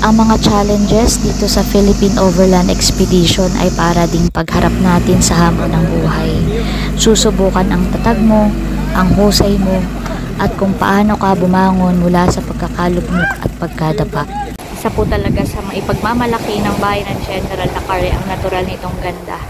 Ang mga challenges dito sa Philippine Overland Expedition ay para ding pagharap natin sa hamon ng buhay. Susubukan ang tatag mo, ang husay mo, at kung paano ka bumangon mula sa pagkakalugmok at pagkadapa. Isa po talaga sa maipagmamalaki ng bayan ng General Nakare ang natural nitong ganda.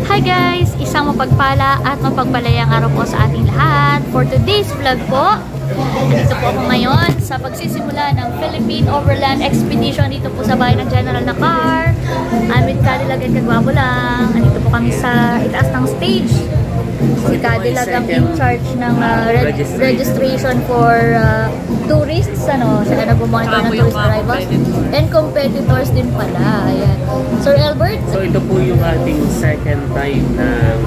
Hi guys! Isang mapagpala at mapagpalayang araw po sa ating lahat. For today's vlog po, dito po ako ngayon sa pagsisimula ng Philippine Overland Expedition dito po sa bayan ng General Nakar. Amit Cadillac at Kagwabo lang. Andito po kami sa itaas ng stage. Si Cadillac ang in charge ng registration for tourists. Sila nag-monitor ng tourist arrivals. And competitors din pala. Ayan. Sir Albert? So ito po yung ating second time ng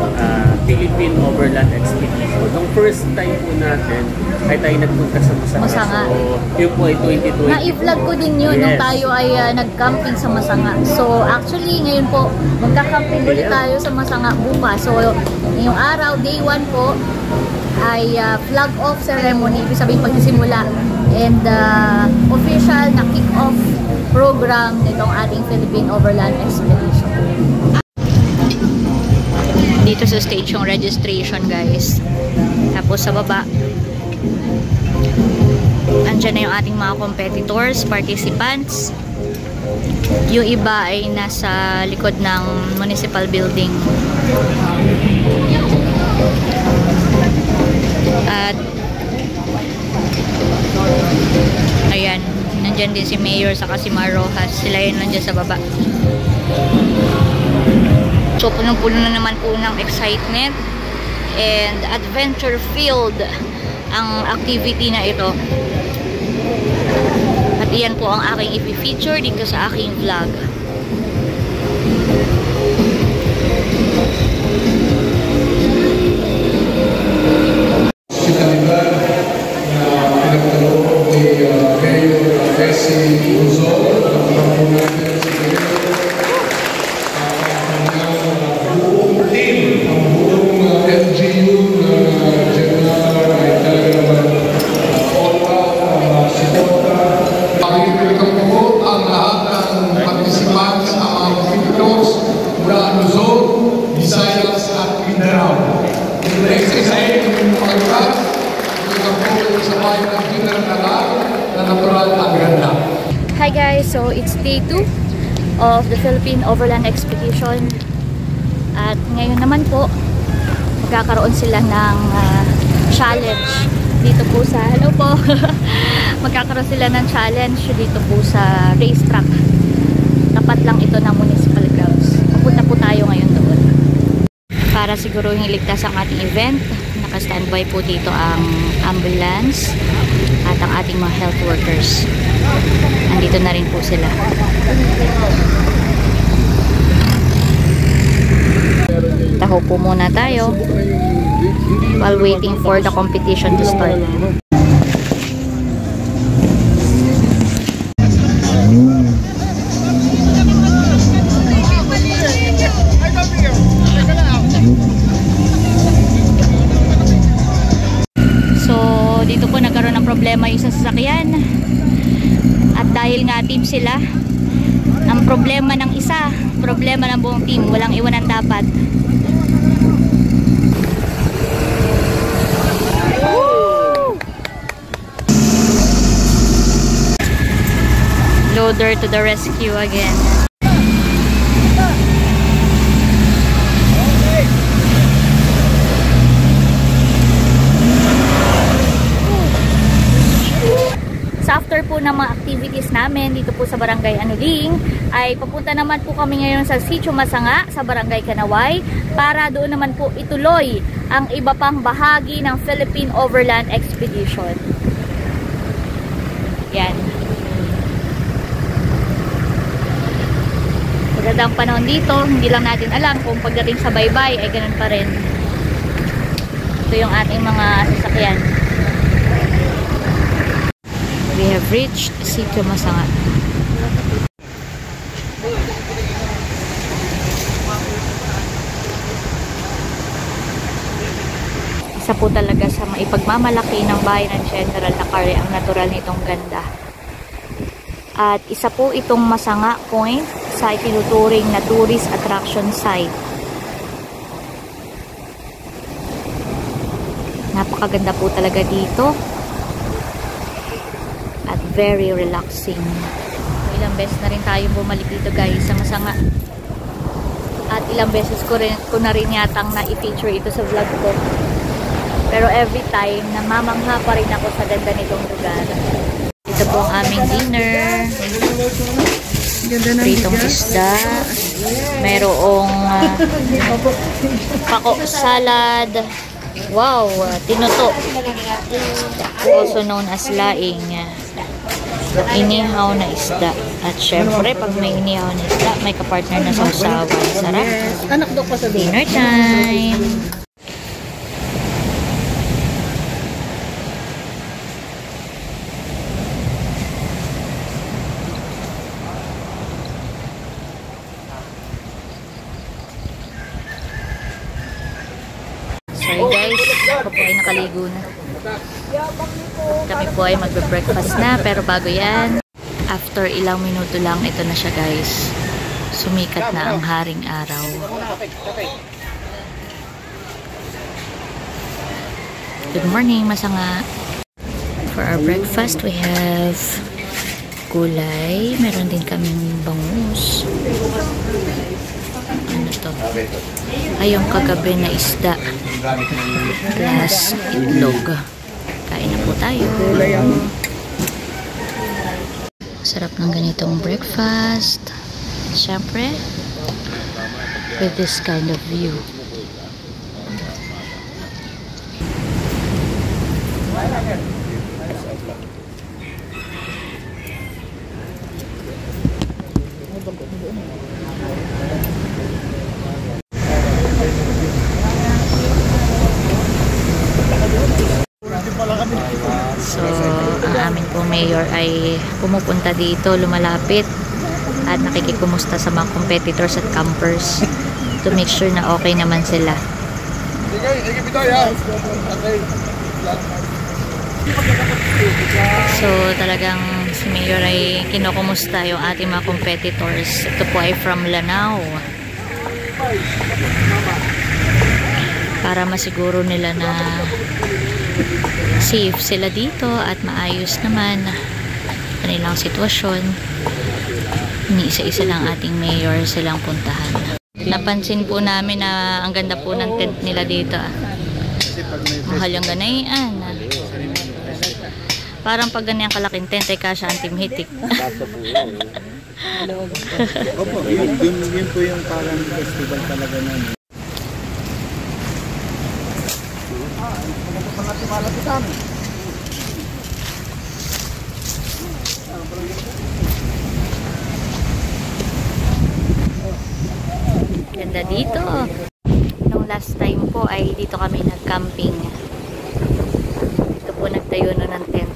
Philippine Overland Expedition. Nung first time po natin ay tayo nagpunta sa Masanga. So yun po ay 2020. Na-i-vlog ko din yun nung tayo ay nag-camping sa Masanga. So actually ngayon po magka-camping ulit tayo sa Masanga bukas. So ngayong araw, day 1 po ay flag off ceremony. Ibig sabihin pagsisimula and official na kick-off program nitong ating Philippine Overland Expedition. Dito sa stage yung registration guys. Tapos sa baba andyan na yung ating mga competitors, participants. Yung iba ay nasa likod ng municipal building. At ayan, nandyan din si Mayor saka si Mar Rojas. Sila yun nandyan sa baba. So punong-puno na naman po ng excitement and adventure filled ang activity na ito. At iyan po ang aking i-feature dito sa aking vlog. Hi guys, so it's day 2 of the Philippine Overland Expedition. At ngayon naman po magkakaroon sila ng challenge dito po sa magkakaroon sila ng challenge dito po sa racetrack. Tapat lang ito ng municipal grounds. Pupunta po tayo ngayon doon para siguruhin ligtas ang ating event. Naka-standby po dito ang ambulance at ang ating mga health workers. Andito na rin po sila. Taho po muna tayo while waiting for the competition to start. Dito po nagkaroon ng problema yung sasakyan at dahil nga team sila, ang problema ng isa, problema ng buong team, walang iwanan dapat. Loader to the rescue again. After po ng mga activities namin dito po sa Barangay Anuling, ay papunta naman po kami ngayon sa Sitio Masanga sa Barangay Kanaway para doon naman po ituloy ang iba pang bahagi ng Philippine Overland Expedition. Yan. Magandang panahon dito, hindi lang natin alam kung pagdating sa baybay ay ganun pa rin. Ito yung ating mga sasakyan. We have reached Sitio Masanga. Isa po talaga sa maipagmamalaki ng bayan ng General Nakare ang natural nitong ganda. At isa po itong Masanga Point sa itinuturing na tourist attraction site. Napakaganda po talaga dito. At very relaxing. Ilang beses na rin tayo bumalik dito guys sa Masanga. At ilang beses ko na rin yatang na-feature ito sa vlog ko. Pero every time, namamangha pa rin ako sa ganda nitong lugar. Ito po ang aming dinner. Pritong isda. Mayroong pako salad. Wow, tinuto. Also known as laing. Inihaw na isda. At syempre, pag may inihaw na isda, may kapartner na sausawan. Sarap. Dinner time. Sorry guys, ako po ay nakaligo na. Kami po ay magbe-breakfast na, pero bago yan, after ilang minuto lang, ito na siya guys. Sumikat na ang haring araw. Good morning, Masanga. For our breakfast, we have gulay. Meron din kaming bangus. Ano to? Ay, yung kagabi na isda. Plus itlog. Kain na po tayo. Sarap ng ganitong breakfast. Siyempre, with this kind of view. So, ang amin po mayor ay pumupunta dito, lumalapit at nakikikumusta sa mga competitors at campers to make sure na okay naman sila. So, talagang si mayor ay kinukumusta yung ating mga competitors. Ito po ay from Lanao. Para masiguro nila na safe sila dito at maayos naman kanilang sitwasyon. Ini-isa-isa lang ating mayor silang puntahan. Napansin po namin na ang ganda po ng tent nila dito. Mahal yung ganayan. Parang pag ganyan kalaking tent ay kasya ang Team Hitik. Opo, yun po yung parang festival talaga namin. Ganda dito. Nung last time po ay dito kami nag-camping. Dito po nagtayo na ng tent.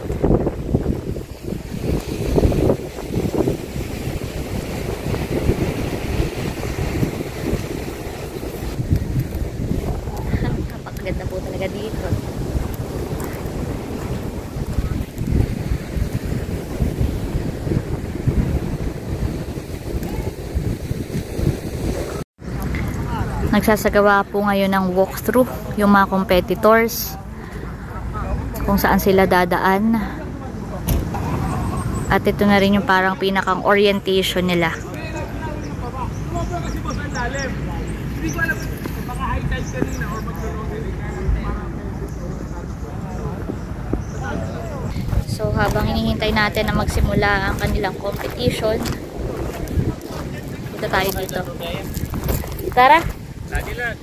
Kapaganda po talaga dito. Nagsasagawa po ngayon ng walkthrough yung mga competitors kung saan sila dadaan, at ito na rin yung parang pinakang orientation nila. So habang hinihintay natin na magsimula ang kanilang competition, punta tayo dito. Tara! Ladilat.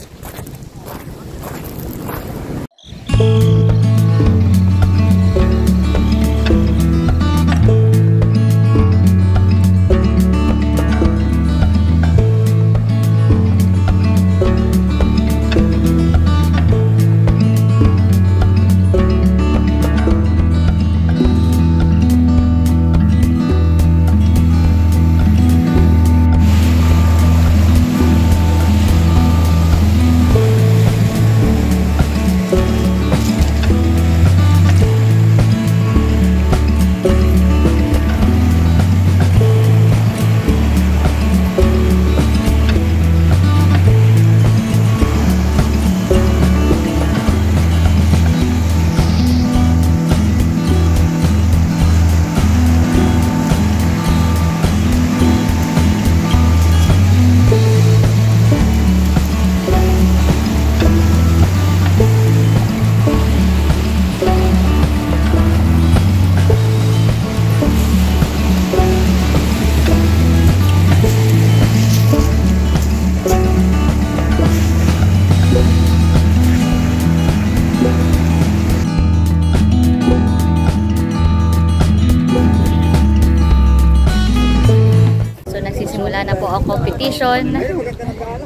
Expedition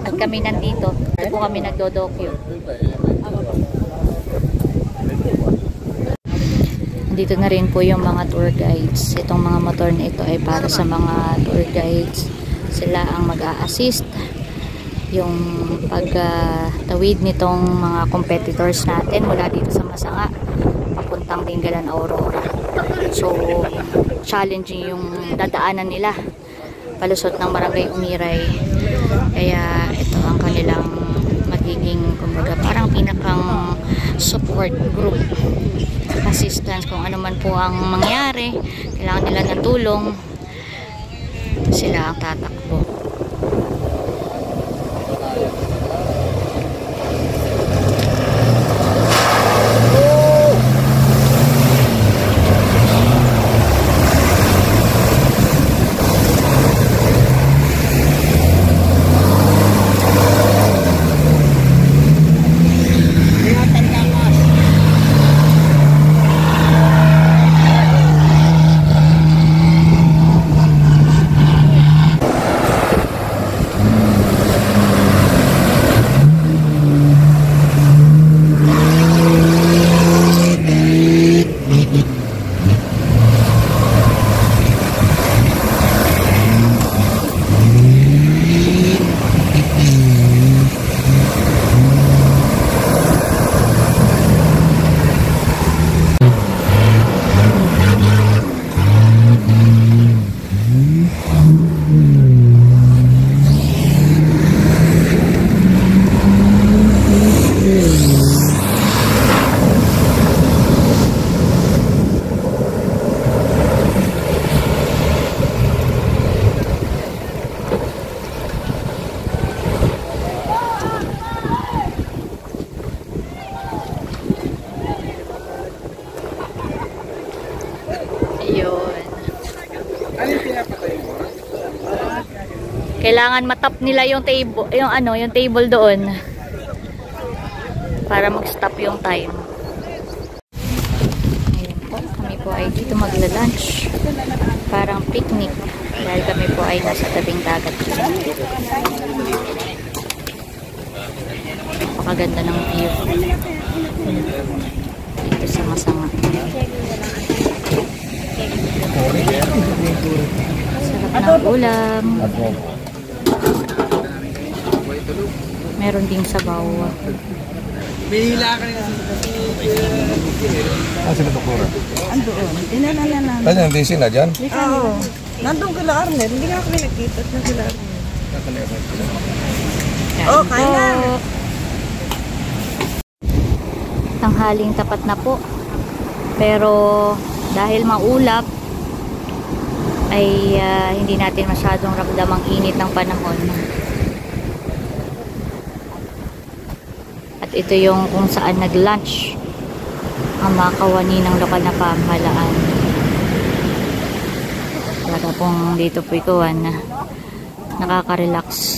at kami nandito. Ito po kami nagdodokyo. Dito na rin po yung mga tour guides. Itong mga motor na ito ay para sa mga tour guides. Sila ang mag-a-assist yung pagtawid nitong mga competitors natin mula dito sa Masanga papuntang Dingalan Aurora. So challenging yung dadaanan nila palusot ng Barangay Umiray. Kaya ito ang kanilang magiging kumbaga parang pinakang support group, assistance kung ano man po ang mangyari, kailangan nila ng tulong, sila ang tatakbo. Kailangan matap nila yung table, yung table doon para mag-stop yung time. Ayun po, kami po ay dito magla-lunch. Parang picnic dahil kami po ay nasa tabing dagat. Napakaganda ng view dito sa Masanga. Sarap ng ulam. Meron ding sabaw. Bihila ka nga. Sino doktora? Andoon. Dinala na namin. Ano yung DC na dyan? Oo. Nandun kila Arnel. Hindi nga kami nagkita na kila Arnel. Oh, kain na. Tanghaling tapat na po. Pero dahil maulap ay hindi natin masyadong ramdam ang init ng panahon. At ito yung kung saan nag-lunch ang mga kawani ng lokal na pamahalaan. Talaga pong dito po ikuan na nakaka-relax.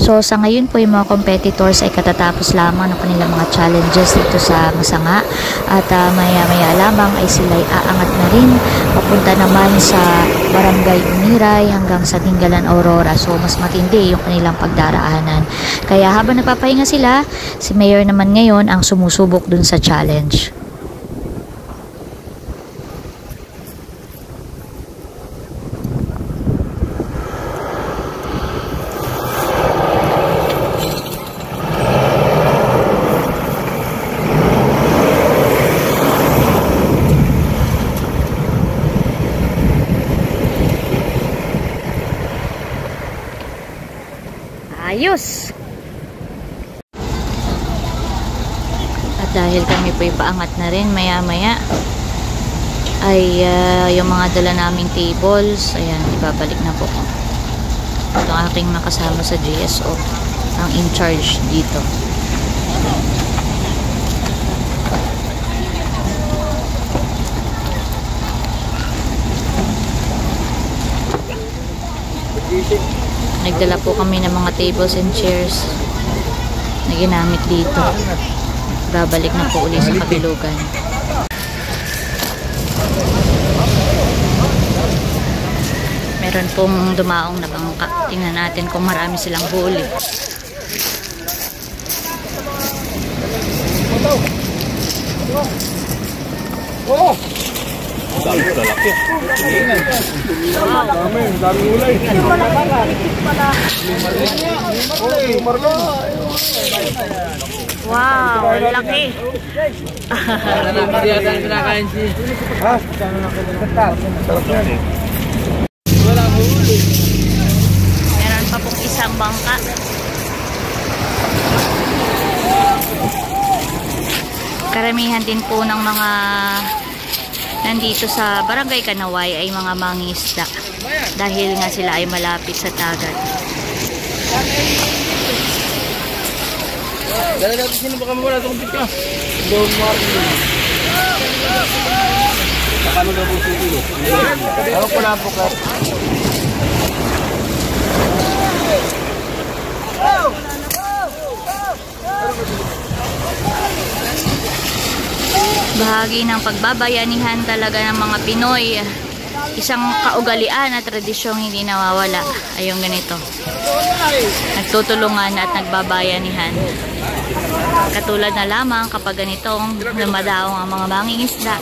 So sa ngayon po yung mga competitors ay katatapos lamang ng kanilang mga challenges dito sa Masanga at maya-maya lamang ay sila'y aangat na rin papunta naman sa Barangay Umiray hanggang sa Dingalan Aurora. So mas matindi yung kanilang pagdaraanan. Kaya habang nagpapahinga sila, si Mayor naman ngayon ang sumusubok dun sa challenge. Ayos! At dahil kami po ipaangat na rin maya-maya ay yung mga dala naming tables, ayan, ibabalik na po ko. Ito ang aking makasama sa GSO, ang in charge dito. Nagdala po kami ng mga tables and chairs na ginamit dito. Babalik na po ulit sa kabilugan. Meron pong dumaong na bangka. Tingnan natin kung marami silang huli. Oh! Dami talaki. Dami ulay. Wow, laki. Meron pa pong isang bangka. Karamihan din po ng mga nandito sa Barangay Kanaway ay mga mangingisda dahil nga sila ay malapit sa dagat. Dala natin sino baka mawala itong picture. Good morning. Baka mag-abusin dito. Ako po na po ka. Bahagi ng pagbabayanihan talaga ng mga Pinoy. Isang kaugalian at tradisyong hindi nawawala ay yung ganito. Nagtutulungan at nagbabayanihan. Katulad na lamang kapag ganitong lumadaong ang mga mangingisda,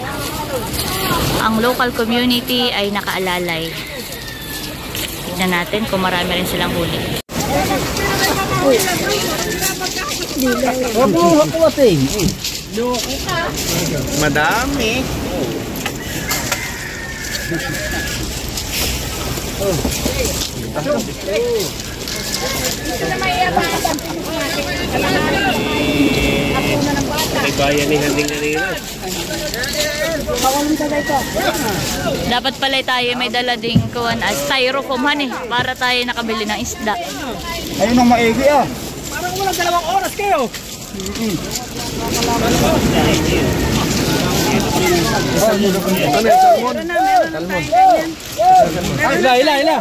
ang local community ay nakaalalay. Tignan natin kung marami rin silang huli. Madami. May bayanihan din kanina. Dapat pala tayo may dala ding kuwan as styrofoam para tayo nakabili ng isda. Ayun ang maigi ah. Parang walang 2 oras kayo. Ila.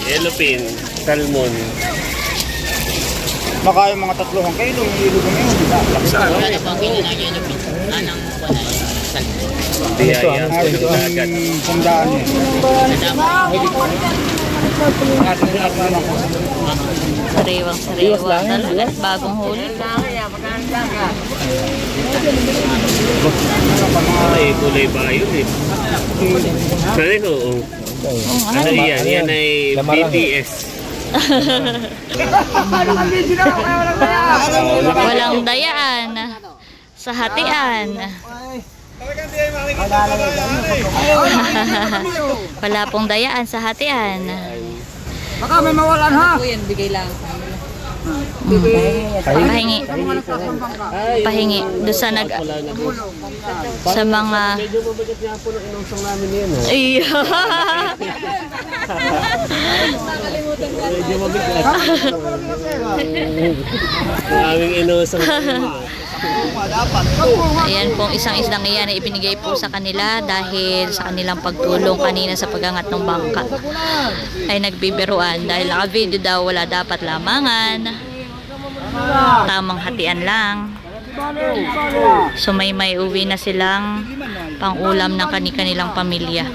Yellowfin, salmon. Baka yung mga 3 kayo, yung ilog ng yun. Saan? Biyaya sa dagat. Pundaan eh. Sariwang talaga. Bagong huli. Ay, kulay ba yun eh? Sorry, oo. Ano yan? Yan ay BTS. Walang dayaan sa hatian. Wala pong dayaan sa hatian. Baka may mawalan ha. Bigay lang. Pahingi doon sa sa mga Medyo mabigat nga po ng inusong namin yun. iya. Medyo mabigat. Ang aming inusong namin. Ayan pong isang isdang iyan ay ibinigay po sa kanila dahil sa kanilang pagtulong kanina sa pag-angat ng bangka. Ay nagbibiruan dahil naka-video daw wala dapat lamangan. Tamang hatian lang. So may uwi na silang pang-ulam ng kanilang pamilya.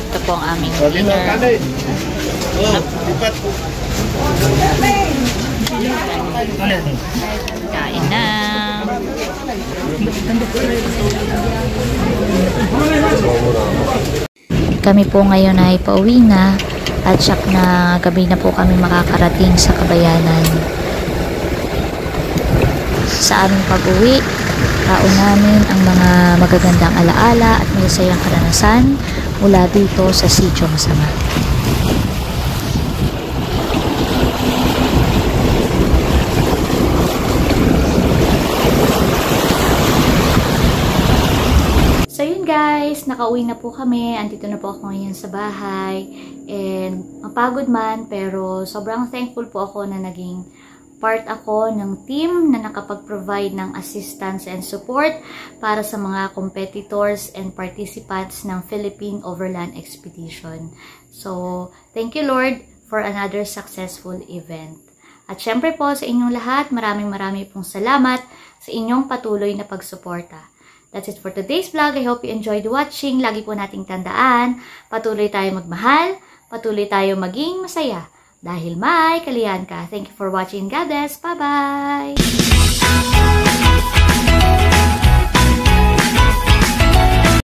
Ito po ang aming dinner. Kain na. Kami po ngayon ay pauwi na at siyak na gabi na po kami makakarating sa Kabayanan. Sa aming pag-uwi, kaon namin ang mga magagandang alaala at masayang karanasan mula dito sa Sitio Masama. So yun guys, nakauwi na po kami. Andito na po ako ngayon sa bahay. And mapagod man, pero sobrang thankful po ako na naging part ako ng team na nakapag-provide ng assistance and support para sa mga competitors and participants ng Philippine Overland Expedition. So, thank you Lord for another successful event. At syempre po sa inyong lahat, maraming pong salamat sa inyong patuloy na pagsuporta. That's it for today's vlog. I hope you enjoyed watching. Lagi po nating tandaan, patuloy tayo magmahal, patuloy tayo maging masaya. Dahil may kaliyan ka. Thank you for watching. God bless. Bye-bye!